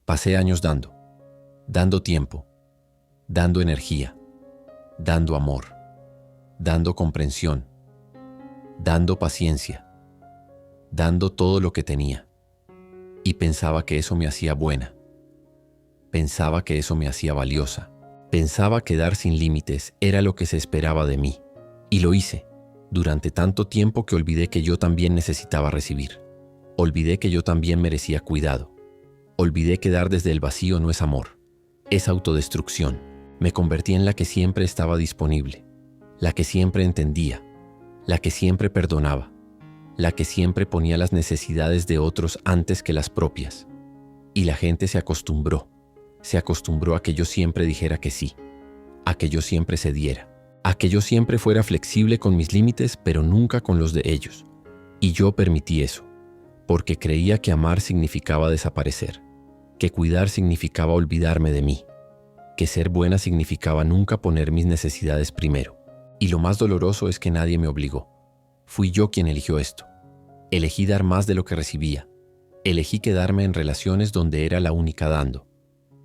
Pasé años dando tiempo, dando energía, dando amor, dando comprensión, dando paciencia, dando todo lo que tenía. Y pensaba que eso me hacía buena. Pensaba que eso me hacía valiosa. Pensaba que dar sin límites era lo que se esperaba de mí. Y lo hice durante tanto tiempo que olvidé que yo también necesitaba recibir. Olvidé que yo también merecía cuidado. Olvidé que dar desde el vacío no es amor, es autodestrucción. Me convertí en la que siempre estaba disponible, la que siempre entendía, la que siempre perdonaba, la que siempre ponía las necesidades de otros antes que las propias. Y la gente se acostumbró a que yo siempre dijera que sí, a que yo siempre cediera, a que yo siempre fuera flexible con mis límites, pero nunca con los de ellos. Y yo permití eso, porque creía que amar significaba desaparecer, que cuidar significaba olvidarme de mí, que ser buena significaba nunca poner mis necesidades primero. Y lo más doloroso es que nadie me obligó. Fui yo quien eligió esto. Elegí dar más de lo que recibía. Elegí quedarme en relaciones donde era la única dando.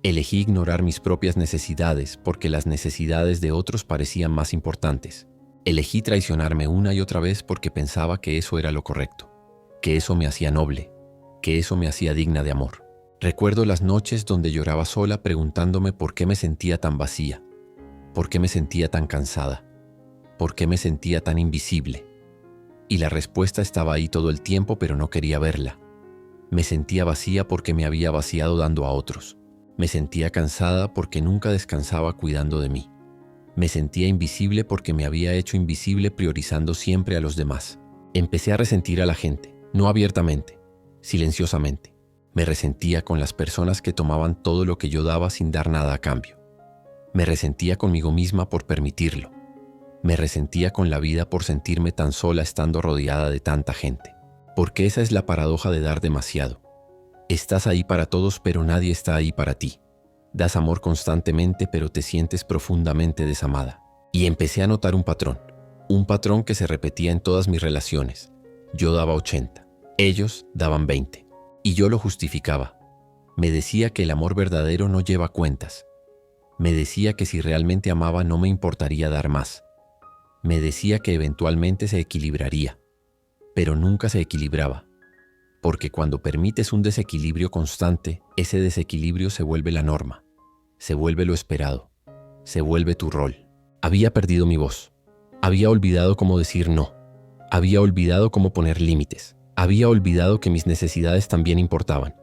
Elegí ignorar mis propias necesidades porque las necesidades de otros parecían más importantes. Elegí traicionarme una y otra vez porque pensaba que eso era lo correcto, que eso me hacía noble, que eso me hacía digna de amor. Recuerdo las noches donde lloraba sola preguntándome por qué me sentía tan vacía, por qué me sentía tan cansada, por qué me sentía tan invisible. Y la respuesta estaba ahí todo el tiempo, pero no quería verla. Me sentía vacía porque me había vaciado dando a otros. Me sentía cansada porque nunca descansaba cuidando de mí. Me sentía invisible porque me había hecho invisible priorizando siempre a los demás. Empecé a resentir a la gente, no abiertamente, silenciosamente. Me resentía con las personas que tomaban todo lo que yo daba sin dar nada a cambio. Me resentía conmigo misma por permitirlo. Me resentía con la vida por sentirme tan sola estando rodeada de tanta gente. Porque esa es la paradoja de dar demasiado. Estás ahí para todos, pero nadie está ahí para ti. Das amor constantemente, pero te sientes profundamente desamada. Y empecé a notar un patrón que se repetía en todas mis relaciones. Yo daba 80, ellos daban 20. Y yo lo justificaba. Me decía que el amor verdadero no lleva cuentas. Me decía que si realmente amaba no me importaría dar más. Me decía que eventualmente se equilibraría, pero nunca se equilibraba. Porque cuando permites un desequilibrio constante, ese desequilibrio se vuelve la norma, se vuelve lo esperado, se vuelve tu rol. Había perdido mi voz. Había olvidado cómo decir no. Había olvidado cómo poner límites. Había olvidado que mis necesidades también importaban,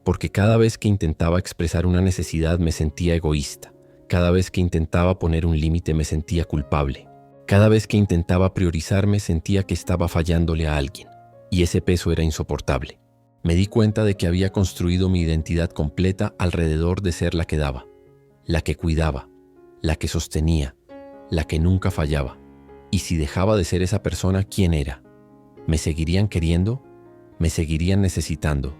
porque cada vez que intentaba expresar una necesidad me sentía egoísta. Cada vez que intentaba poner un límite me sentía culpable. Cada vez que intentaba priorizarme sentía que estaba fallándole a alguien, y ese peso era insoportable. Me di cuenta de que había construido mi identidad completa alrededor de ser la que daba, la que cuidaba, la que sostenía, la que nunca fallaba. Y si dejaba de ser esa persona, ¿quién era? ¿Me seguirían queriendo? ¿Me seguirían necesitando?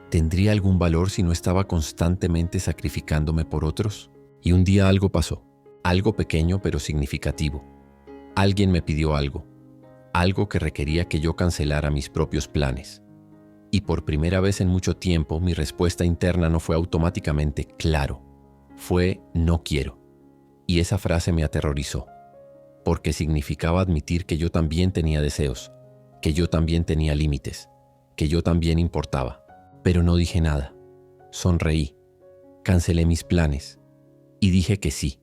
¿Tendría algún valor si no estaba constantemente sacrificándome por otros? Y un día algo pasó, algo pequeño pero significativo. Alguien me pidió algo que requería que yo cancelara mis propios planes. Y por primera vez en mucho tiempo, mi respuesta interna no fue automáticamente claro, fue no quiero. Y esa frase me aterrorizó, porque significaba admitir que yo también tenía deseos, que yo también tenía límites, que yo también importaba. Pero no dije nada. Sonreí, cancelé mis planes y dije que sí.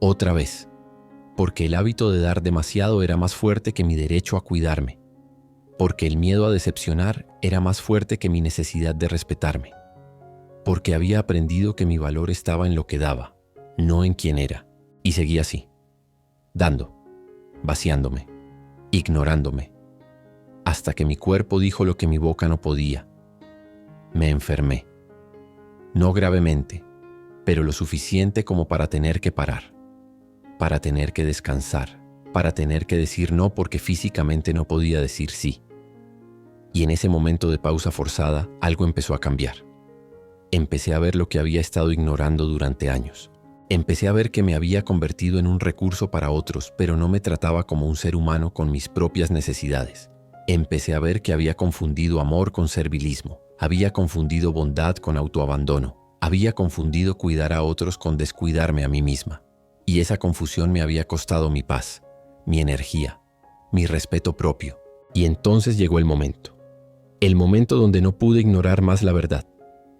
Otra vez, porque el hábito de dar demasiado era más fuerte que mi derecho a cuidarme, porque el miedo a decepcionar era más fuerte que mi necesidad de respetarme, porque había aprendido que mi valor estaba en lo que daba, no en quién era. Y seguí así, dando, vaciándome, ignorándome, hasta que mi cuerpo dijo lo que mi boca no podía. Me enfermé. No gravemente, pero lo suficiente como para tener que parar, para tener que descansar, para tener que decir no porque físicamente no podía decir sí. Y en ese momento de pausa forzada, algo empezó a cambiar. Empecé a ver lo que había estado ignorando durante años. Empecé a ver que me había convertido en un recurso para otros, pero no me trataba como un ser humano con mis propias necesidades. Empecé a ver que había confundido amor con servilismo, Había confundido bondad con autoabandono. Había confundido cuidar a otros con descuidarme a mí misma. Y esa confusión me había costado mi paz, mi energía, mi respeto propio. Y entonces llegó el momento donde no pude ignorar más la verdad.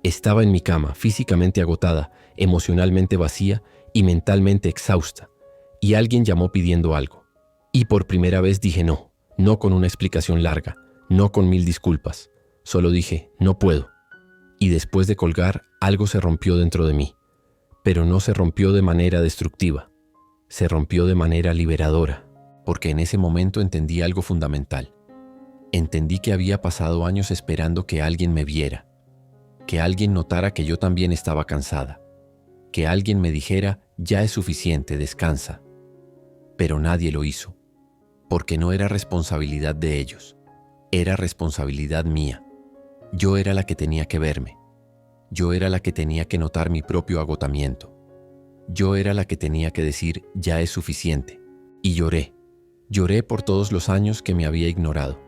Estaba en mi cama, físicamente agotada, emocionalmente vacía y mentalmente exhausta, y alguien llamó pidiendo algo. Y por primera vez dije no, no con una explicación larga, no con 1000 disculpas. Solo dije, no puedo. Y después de colgar, algo se rompió dentro de mí. Pero no se rompió de manera destructiva. Se rompió de manera liberadora, porque en ese momento entendí algo fundamental. Entendí que había pasado años esperando que alguien me viera, que alguien notara que yo también estaba cansada, que alguien me dijera, ya es suficiente, descansa. Pero nadie lo hizo, porque no era responsabilidad de ellos, era responsabilidad mía. Yo era la que tenía que verme, yo era la que tenía que notar mi propio agotamiento, yo era la que tenía que decir, ya es suficiente. Y lloré por todos los años que me había ignorado.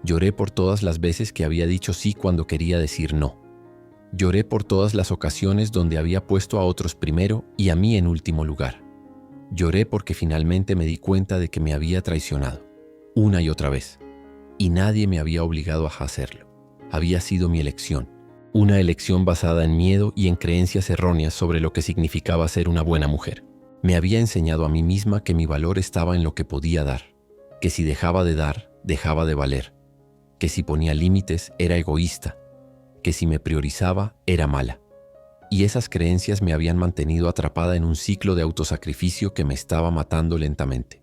Lloré por todas las veces que había dicho sí cuando quería decir no. Lloré por todas las ocasiones donde había puesto a otros primero y a mí en último lugar. Lloré porque finalmente me di cuenta de que me había traicionado, una y otra vez. Y nadie me había obligado a hacerlo. Había sido mi elección. Una elección basada en miedo y en creencias erróneas sobre lo que significaba ser una buena mujer. Me había enseñado a mí misma que mi valor estaba en lo que podía dar, que si dejaba de dar, dejaba de valer, que si ponía límites era egoísta, que si me priorizaba era mala. Y esas creencias me habían mantenido atrapada en un ciclo de autosacrificio que me estaba matando lentamente.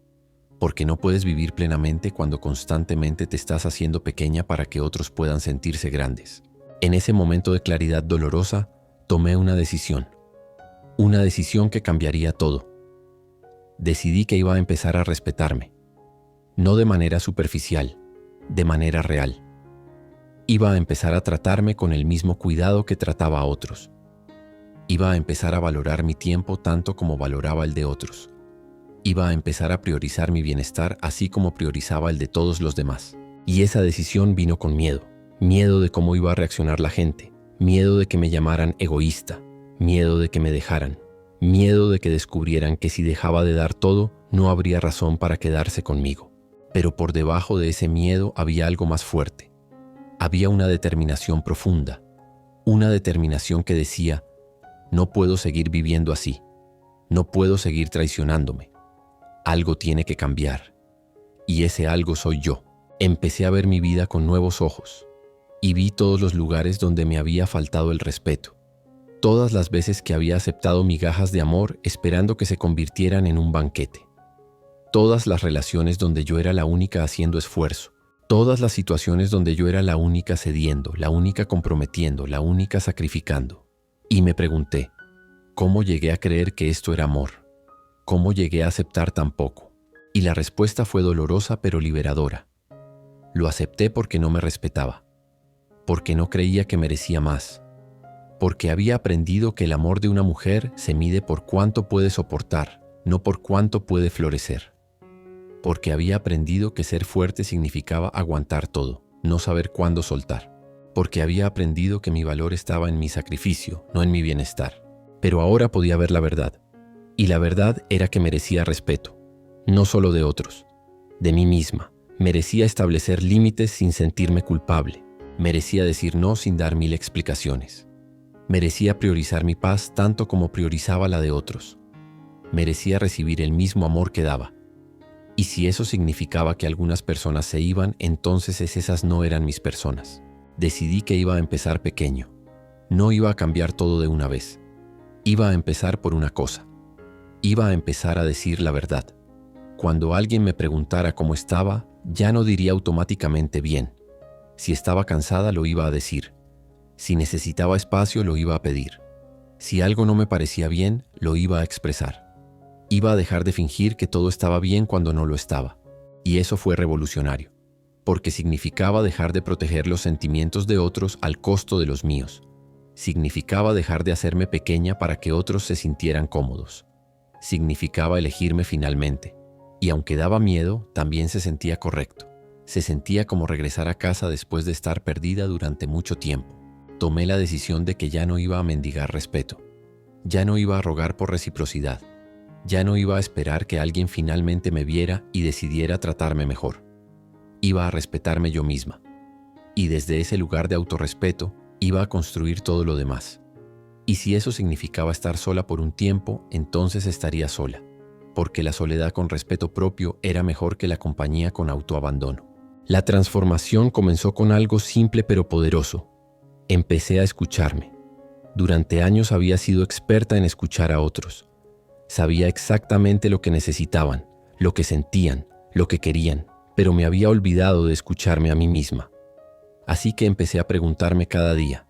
Porque no puedes vivir plenamente cuando constantemente te estás haciendo pequeña para que otros puedan sentirse grandes. En ese momento de claridad dolorosa, tomé una decisión que cambiaría todo. Decidí que iba a empezar a respetarme, no de manera superficial, de manera real. Iba a empezar a tratarme con el mismo cuidado que trataba a otros. Iba a empezar a valorar mi tiempo tanto como valoraba el de otros. Iba a empezar a priorizar mi bienestar así como priorizaba el de todos los demás. Y esa decisión vino con miedo. Miedo de cómo iba a reaccionar la gente. Miedo de que me llamaran egoísta. Miedo de que me dejaran. Miedo de que descubrieran que si dejaba de dar todo, no habría razón para quedarse conmigo. Pero por debajo de ese miedo había algo más fuerte. Había una determinación profunda. Una determinación que decía, no puedo seguir viviendo así. No puedo seguir traicionándome. Algo tiene que cambiar. Y ese algo soy yo. Empecé a ver mi vida con nuevos ojos. Y vi todos los lugares donde me había faltado el respeto. Todas las veces que había aceptado migajas de amor esperando que se convirtieran en un banquete. Todas las relaciones donde yo era la única haciendo esfuerzo. Todas las situaciones donde yo era la única cediendo, la única comprometiendo, la única sacrificando. Y me pregunté, ¿cómo llegué a creer que esto era amor? ¿Cómo llegué a aceptar tan poco? Y la respuesta fue dolorosa pero liberadora. Lo acepté porque no me respetaba, porque no creía que merecía más, porque había aprendido que el amor de una mujer se mide por cuánto puede soportar, no por cuánto puede florecer. Porque había aprendido que ser fuerte significaba aguantar todo, no saber cuándo soltar. Porque había aprendido que mi valor estaba en mi sacrificio, no en mi bienestar. Pero ahora podía ver la verdad. Y la verdad era que merecía respeto, no solo de otros, de mí misma. Merecía establecer límites sin sentirme culpable. Merecía decir no sin dar 1000 explicaciones. Merecía priorizar mi paz tanto como priorizaba la de otros. Merecía recibir el mismo amor que daba. Y si eso significaba que algunas personas se iban, entonces esas no eran mis personas. Decidí que iba a empezar pequeño. No iba a cambiar todo de una vez. Iba a empezar por una cosa. Iba a empezar a decir la verdad. Cuando alguien me preguntara cómo estaba, ya no diría automáticamente bien. Si estaba cansada, lo iba a decir. Si necesitaba espacio, lo iba a pedir. Si algo no me parecía bien, lo iba a expresar. Iba a dejar de fingir que todo estaba bien cuando no lo estaba. Y eso fue revolucionario, porque significaba dejar de proteger los sentimientos de otros al costo de los míos. Significaba dejar de hacerme pequeña para que otros se sintieran cómodos. Significaba elegirme finalmente. Y aunque daba miedo, también se sentía correcto. Se sentía como regresar a casa después de estar perdida durante mucho tiempo. tomé la decisión de que ya no iba a mendigar respeto. Ya no iba a rogar por reciprocidad. Ya no iba a esperar que alguien finalmente me viera y decidiera tratarme mejor. Iba a respetarme yo misma. Y desde ese lugar de autorrespeto, iba a construir todo lo demás. Y si eso significaba estar sola por un tiempo, entonces estaría sola, porque la soledad con respeto propio era mejor que la compañía con autoabandono. La transformación comenzó con algo simple pero poderoso. Empecé a escucharme. Durante años había sido experta en escuchar a otros. Sabía exactamente lo que necesitaban, lo que sentían, lo que querían, pero me había olvidado de escucharme a mí misma. Así que empecé a preguntarme cada día,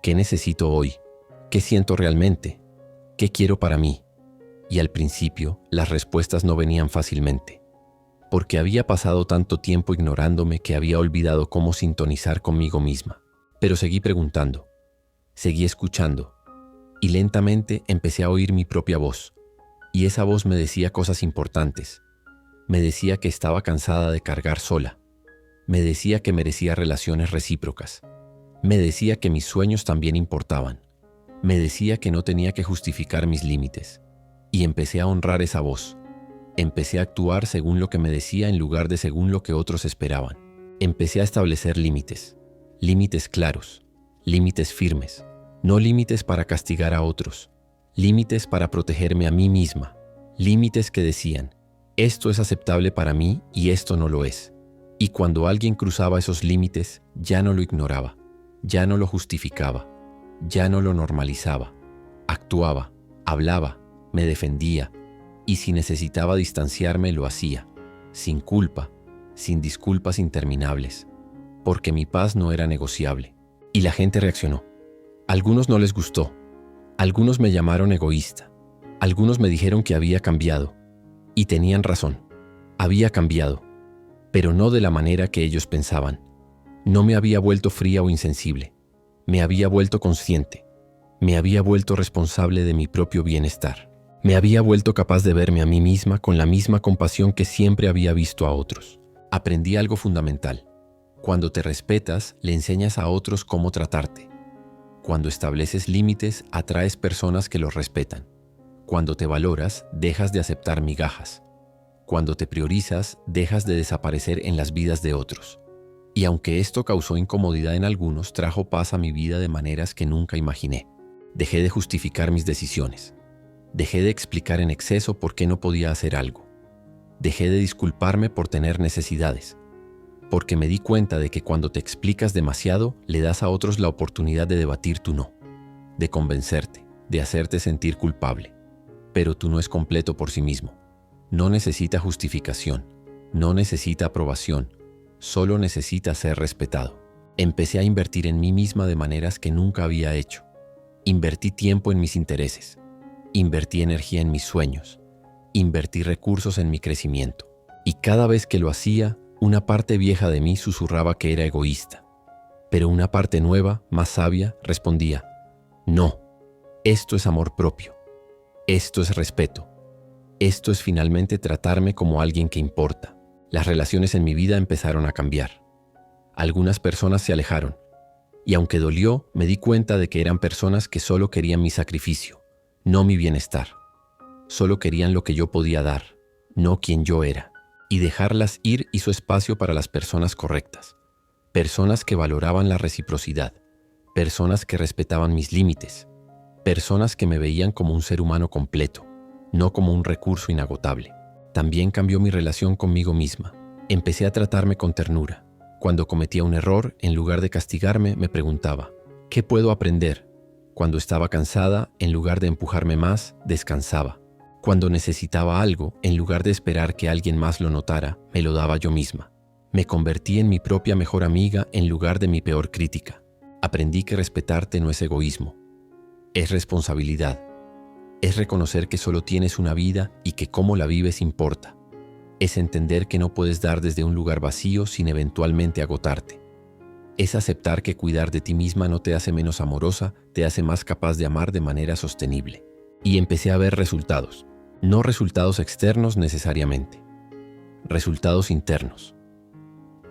¿qué necesito hoy? ¿Qué siento realmente? ¿Qué quiero para mí? Y al principio, las respuestas no venían fácilmente, porque había pasado tanto tiempo ignorándome que había olvidado cómo sintonizar conmigo misma. Pero seguí preguntando, seguí escuchando, y lentamente empecé a oír mi propia voz. Y esa voz me decía cosas importantes. Me decía que estaba cansada de cargar sola. Me decía que merecía relaciones recíprocas. Me decía que mis sueños también importaban. Me decía que no tenía que justificar mis límites. Y empecé a honrar esa voz. Empecé a actuar según lo que me decía en lugar de según lo que otros esperaban. Empecé a establecer límites. Límites claros. Límites firmes. No límites para castigar a otros. Límites para protegerme a mí misma. Límites que decían, esto es aceptable para mí y esto no lo es. Y cuando alguien cruzaba esos límites, ya no lo ignoraba, ya no lo justificaba, ya no lo normalizaba. Actuaba, hablaba, me defendía, y si necesitaba distanciarme lo hacía, sin culpa, sin disculpas interminables, porque mi paz no era negociable. Y la gente reaccionó. Algunos no les gustó. Algunos me llamaron egoísta. Algunos me dijeron que había cambiado. Y tenían razón. Había cambiado. Pero no de la manera que ellos pensaban. No me había vuelto fría o insensible. Me había vuelto consciente. Me había vuelto responsable de mi propio bienestar. Me había vuelto capaz de verme a mí misma con la misma compasión que siempre había visto a otros. Aprendí algo fundamental. Cuando te respetas, le enseñas a otros cómo tratarte. Cuando estableces límites, atraes personas que los respetan. Cuando te valoras, dejas de aceptar migajas. Cuando te priorizas, dejas de desaparecer en las vidas de otros. Y aunque esto causó incomodidad en algunos, trajo paz a mi vida de maneras que nunca imaginé. Dejé de justificar mis decisiones. Dejé de explicar en exceso por qué no podía hacer algo. Dejé de disculparme por tener necesidades. Porque me di cuenta de que cuando te explicas demasiado, le das a otros la oportunidad de debatir tu no, de convencerte, de hacerte sentir culpable. Pero tú no es completo por sí mismo. No necesita justificación, no necesita aprobación, solo necesita ser respetado. Empecé a invertir en mí misma de maneras que nunca había hecho. Invertí tiempo en mis intereses, invertí energía en mis sueños, invertí recursos en mi crecimiento. Y cada vez que lo hacía, una parte vieja de mí susurraba que era egoísta, pero una parte nueva, más sabia, respondía, no, esto es amor propio, esto es respeto, esto es finalmente tratarme como alguien que importa. Las relaciones en mi vida empezaron a cambiar. Algunas personas se alejaron, y aunque dolió, me di cuenta de que eran personas que solo querían mi sacrificio, no mi bienestar. Solo querían lo que yo podía dar, no quien yo era. Y dejarlas ir hizo espacio para las personas correctas, personas que valoraban la reciprocidad, personas que respetaban mis límites, personas que me veían como un ser humano completo, no como un recurso inagotable. También cambió mi relación conmigo misma. Empecé a tratarme con ternura. Cuando cometía un error, en lugar de castigarme, me preguntaba, ¿qué puedo aprender? Cuando estaba cansada, en lugar de empujarme más, descansaba. Cuando necesitaba algo, en lugar de esperar que alguien más lo notara, me lo daba yo misma. Me convertí en mi propia mejor amiga en lugar de mi peor crítica. Aprendí que respetarte no es egoísmo, es responsabilidad. Es reconocer que solo tienes una vida y que cómo la vives importa. Es entender que no puedes dar desde un lugar vacío sin eventualmente agotarte. Es aceptar que cuidar de ti misma no te hace menos amorosa, te hace más capaz de amar de manera sostenible. Y empecé a ver resultados. No resultados externos necesariamente, resultados internos.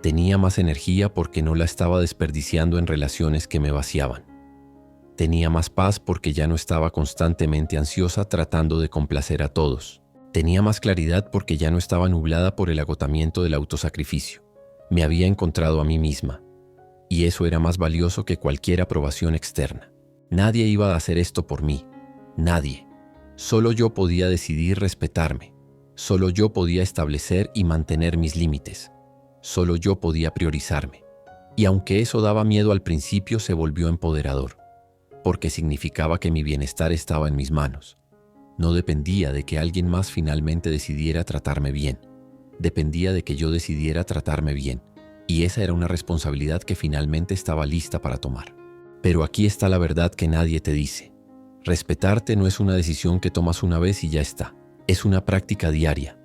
Tenía más energía porque no la estaba desperdiciando en relaciones que me vaciaban. Tenía más paz porque ya no estaba constantemente ansiosa tratando de complacer a todos. Tenía más claridad porque ya no estaba nublada por el agotamiento del autosacrificio. Me había encontrado a mí misma, y eso era más valioso que cualquier aprobación externa. Nadie iba a hacer esto por mí, nadie. Solo yo podía decidir respetarme. Solo yo podía establecer y mantener mis límites. Solo yo podía priorizarme. Y aunque eso daba miedo al principio, se volvió empoderador, porque significaba que mi bienestar estaba en mis manos. No dependía de que alguien más finalmente decidiera tratarme bien. Dependía de que yo decidiera tratarme bien. Y esa era una responsabilidad que finalmente estaba lista para tomar. Pero aquí está la verdad que nadie te dice. Respetarte no es una decisión que tomas una vez y ya está. Es una práctica diaria.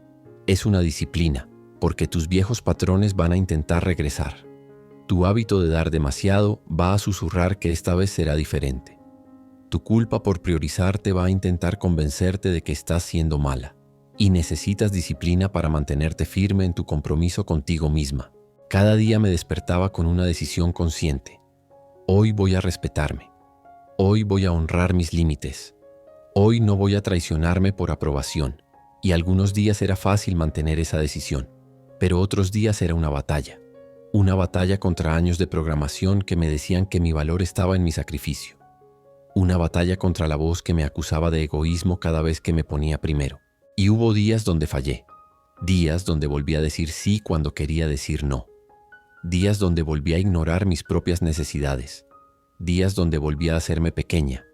Es una disciplina, porque tus viejos patrones van a intentar regresar. Tu hábito de dar demasiado va a susurrar que esta vez será diferente. Tu culpa por priorizarte va a intentar convencerte de que estás siendo mala. Y necesitas disciplina para mantenerte firme en tu compromiso contigo misma. Cada día me despertaba con una decisión consciente. Hoy voy a respetarme. Hoy voy a honrar mis límites. Hoy no voy a traicionarme por aprobación. Y algunos días era fácil mantener esa decisión, pero otros días era una batalla. Una batalla contra años de programación que me decían que mi valor estaba en mi sacrificio. Una batalla contra la voz que me acusaba de egoísmo cada vez que me ponía primero. Y hubo días donde fallé. Días donde volví a decir sí cuando quería decir no. Días donde volví a ignorar mis propias necesidades. Días donde volví a hacerme pequeña.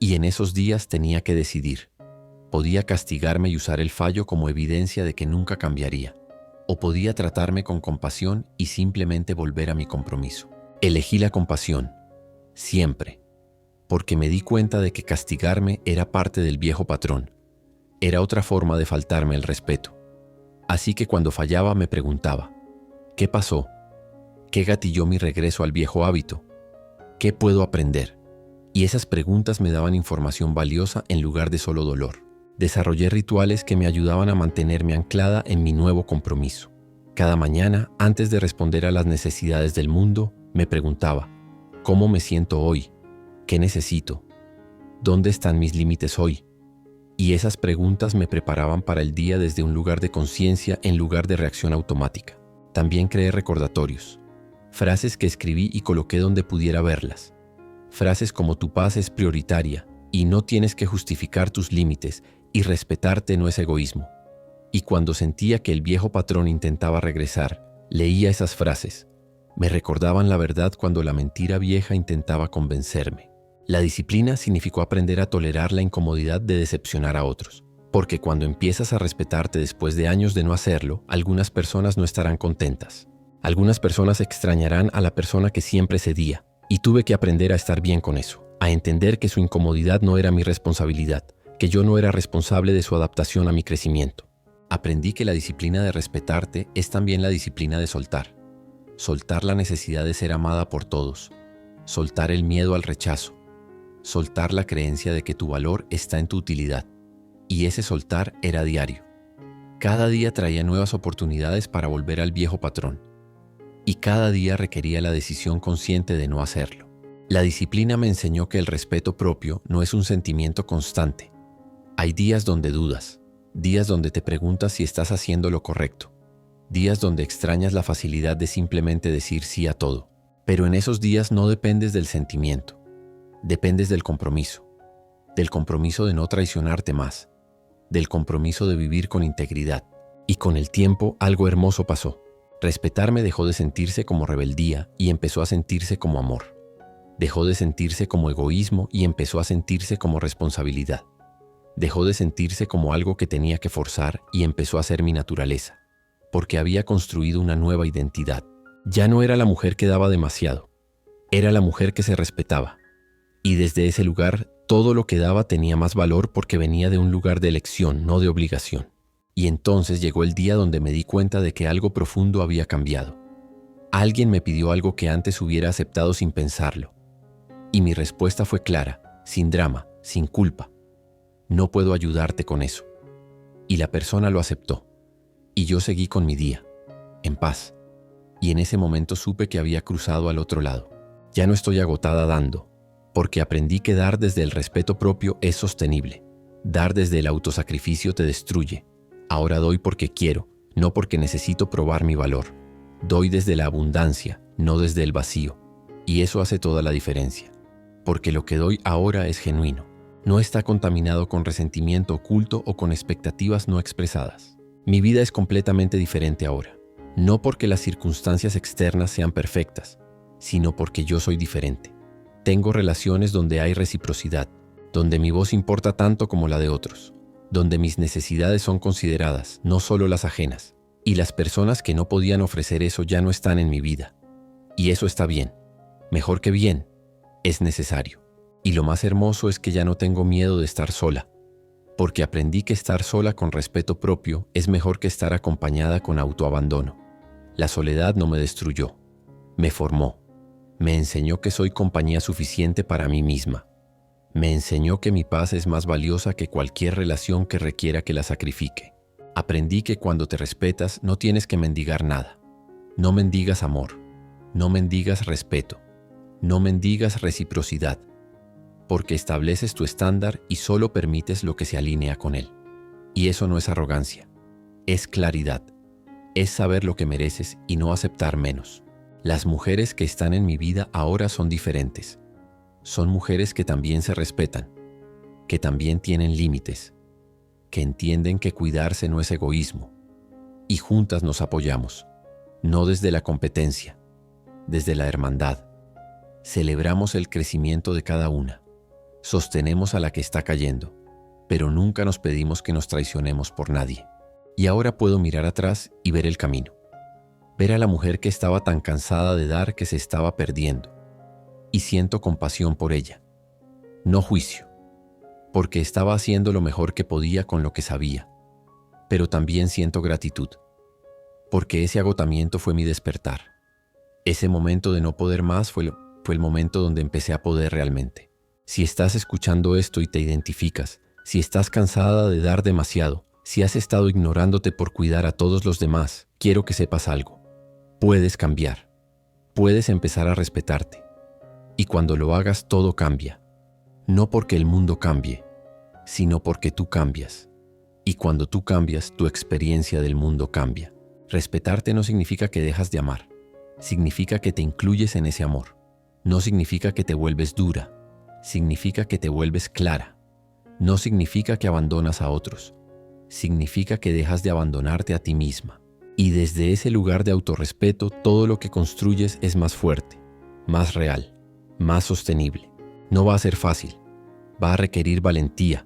Y en esos días tenía que decidir. Podía castigarme y usar el fallo como evidencia de que nunca cambiaría. O podía tratarme con compasión y simplemente volver a mi compromiso. Elegí la compasión. Siempre. Porque me di cuenta de que castigarme era parte del viejo patrón. Era otra forma de faltarme el respeto. Así que cuando fallaba me preguntaba, ¿qué pasó? ¿Qué gatilló mi regreso al viejo hábito? ¿Qué puedo aprender? Y esas preguntas me daban información valiosa en lugar de solo dolor. Desarrollé rituales que me ayudaban a mantenerme anclada en mi nuevo compromiso. Cada mañana, antes de responder a las necesidades del mundo, me preguntaba, ¿cómo me siento hoy? ¿Qué necesito? ¿Dónde están mis límites hoy? Y esas preguntas me preparaban para el día desde un lugar de conciencia en lugar de reacción automática. También creé recordatorios, frases que escribí y coloqué donde pudiera verlas. Frases como tu paz es prioritaria y no tienes que justificar tus límites y respetarte no es egoísmo. Y cuando sentía que el viejo patrón intentaba regresar, leía esas frases. Me recordaban la verdad cuando la mentira vieja intentaba convencerme. La disciplina significó aprender a tolerar la incomodidad de decepcionar a otros. Porque cuando empiezas a respetarte después de años de no hacerlo, algunas personas no estarán contentas. Algunas personas extrañarán a la persona que siempre cedía. Y tuve que aprender a estar bien con eso, a entender que su incomodidad no era mi responsabilidad, que yo no era responsable de su adaptación a mi crecimiento. Aprendí que la disciplina de respetarte es también la disciplina de soltar. Soltar la necesidad de ser amada por todos. Soltar el miedo al rechazo. Soltar la creencia de que tu valor está en tu utilidad. Y ese soltar era diario. Cada día traía nuevas oportunidades para volver al viejo patrón. Y cada día requería la decisión consciente de no hacerlo. La disciplina me enseñó que el respeto propio no es un sentimiento constante. Hay días donde dudas, días donde te preguntas si estás haciendo lo correcto, días donde extrañas la facilidad de simplemente decir sí a todo. Pero en esos días no dependes del sentimiento, dependes del compromiso de no traicionarte más, del compromiso de vivir con integridad. Y con el tiempo algo hermoso pasó. Respetarme dejó de sentirse como rebeldía y empezó a sentirse como amor. Dejó de sentirse como egoísmo y empezó a sentirse como responsabilidad. Dejó de sentirse como algo que tenía que forzar y empezó a ser mi naturaleza, porque había construido una nueva identidad. Ya no era la mujer que daba demasiado, era la mujer que se respetaba. Y desde ese lugar, todo lo que daba tenía más valor porque venía de un lugar de elección, no de obligación. Y entonces llegó el día donde me di cuenta de que algo profundo había cambiado. Alguien me pidió algo que antes hubiera aceptado sin pensarlo. Y mi respuesta fue clara, sin drama, sin culpa. No puedo ayudarte con eso. Y la persona lo aceptó. Y yo seguí con mi día, en paz. Y en ese momento supe que había cruzado al otro lado. Ya no estoy agotada dando, porque aprendí que dar desde el respeto propio es sostenible. Dar desde el autosacrificio te destruye. Ahora doy porque quiero, no porque necesito probar mi valor. Doy desde la abundancia, no desde el vacío. Y eso hace toda la diferencia. Porque lo que doy ahora es genuino. No está contaminado con resentimiento oculto o con expectativas no expresadas. Mi vida es completamente diferente ahora. No porque las circunstancias externas sean perfectas, sino porque yo soy diferente. Tengo relaciones donde hay reciprocidad, donde mi voz importa tanto como la de otros, donde mis necesidades son consideradas, no solo las ajenas, y las personas que no podían ofrecer eso ya no están en mi vida. Y eso está bien. Mejor que bien, es necesario. Y lo más hermoso es que ya no tengo miedo de estar sola, porque aprendí que estar sola con respeto propio es mejor que estar acompañada con autoabandono. La soledad no me destruyó, me formó, me enseñó que soy compañía suficiente para mí misma. Me enseñó que mi paz es más valiosa que cualquier relación que requiera que la sacrifique. Aprendí que cuando te respetas no tienes que mendigar nada. No mendigas amor, no mendigas respeto, no mendigas reciprocidad, porque estableces tu estándar y solo permites lo que se alinea con él. Y eso no es arrogancia, es claridad, es saber lo que mereces y no aceptar menos. Las mujeres que están en mi vida ahora son diferentes. Son mujeres que también se respetan, que también tienen límites, que entienden que cuidarse no es egoísmo, y juntas nos apoyamos, no desde la competencia, desde la hermandad. Celebramos el crecimiento de cada una, sostenemos a la que está cayendo, pero nunca nos pedimos que nos traicionemos por nadie. Y ahora puedo mirar atrás y ver el camino, ver a la mujer que estaba tan cansada de dar que se estaba perdiendo, y siento compasión por ella, no juicio, porque estaba haciendo lo mejor que podía con lo que sabía, pero también siento gratitud, porque ese agotamiento fue mi despertar. Ese momento de no poder más fue el momento donde empecé a poder realmente. Si estás escuchando esto y te identificas, si estás cansada de dar demasiado, si has estado ignorándote por cuidar a todos los demás, quiero que sepas algo. Puedes cambiar, puedes empezar a respetarte. Y cuando lo hagas todo cambia, no porque el mundo cambie, sino porque tú cambias. Y cuando tú cambias, tu experiencia del mundo cambia. Respetarte no significa que dejas de amar, significa que te incluyes en ese amor. No significa que te vuelves dura, significa que te vuelves clara. No significa que abandonas a otros, significa que dejas de abandonarte a ti misma. Y desde ese lugar de autorrespeto, todo lo que construyes es más fuerte, más real, más sostenible. No va a ser fácil, va a requerir valentía,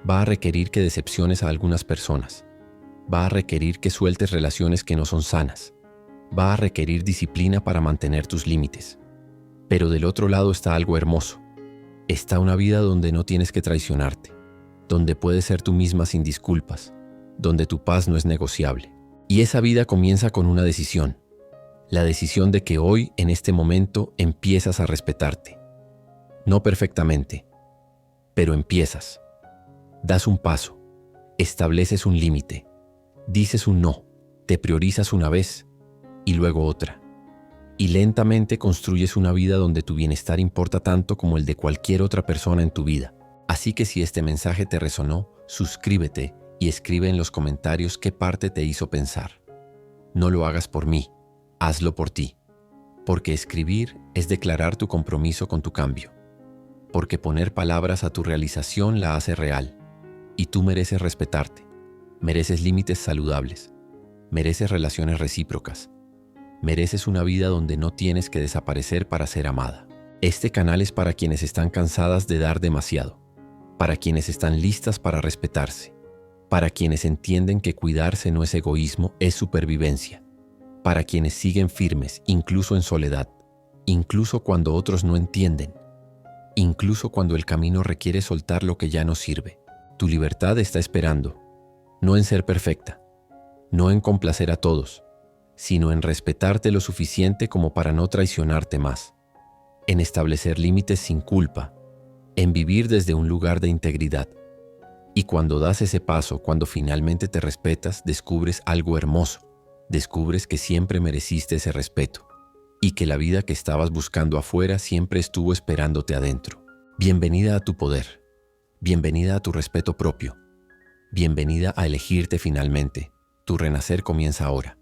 va a requerir que decepciones a algunas personas, va a requerir que sueltes relaciones que no son sanas, va a requerir disciplina para mantener tus límites. Pero del otro lado está algo hermoso. Está una vida donde no tienes que traicionarte, donde puedes ser tú misma sin disculpas, donde tu paz no es negociable. Y esa vida comienza con una decisión. La decisión de que hoy, en este momento, empiezas a respetarte. No perfectamente, pero empiezas. Das un paso, estableces un límite, dices un no, te priorizas una vez y luego otra. Y lentamente construyes una vida donde tu bienestar importa tanto como el de cualquier otra persona en tu vida. Así que si este mensaje te resonó, suscríbete y escribe en los comentarios qué parte te hizo pensar. No lo hagas por mí, hazlo por ti. Porque escribir es declarar tu compromiso con tu cambio. Porque poner palabras a tu realización la hace real. Y tú mereces respetarte. Mereces límites saludables. Mereces relaciones recíprocas. Mereces una vida donde no tienes que desaparecer para ser amada. Este canal es para quienes están cansadas de dar demasiado. Para quienes están listas para respetarse. Para quienes entienden que cuidarse no es egoísmo, es supervivencia. Para quienes siguen firmes, incluso en soledad. Incluso cuando otros no entienden. Incluso cuando el camino requiere soltar lo que ya no sirve. Tu libertad está esperando. No en ser perfecta. No en complacer a todos, sino en respetarte lo suficiente como para no traicionarte más, en establecer límites sin culpa, en vivir desde un lugar de integridad. Y cuando das ese paso, cuando finalmente te respetas, descubres algo hermoso, descubres que siempre mereciste ese respeto, y que la vida que estabas buscando afuera siempre estuvo esperándote adentro. Bienvenida a tu poder. Bienvenida a tu respeto propio. Bienvenida a elegirte finalmente. Tu renacer comienza ahora.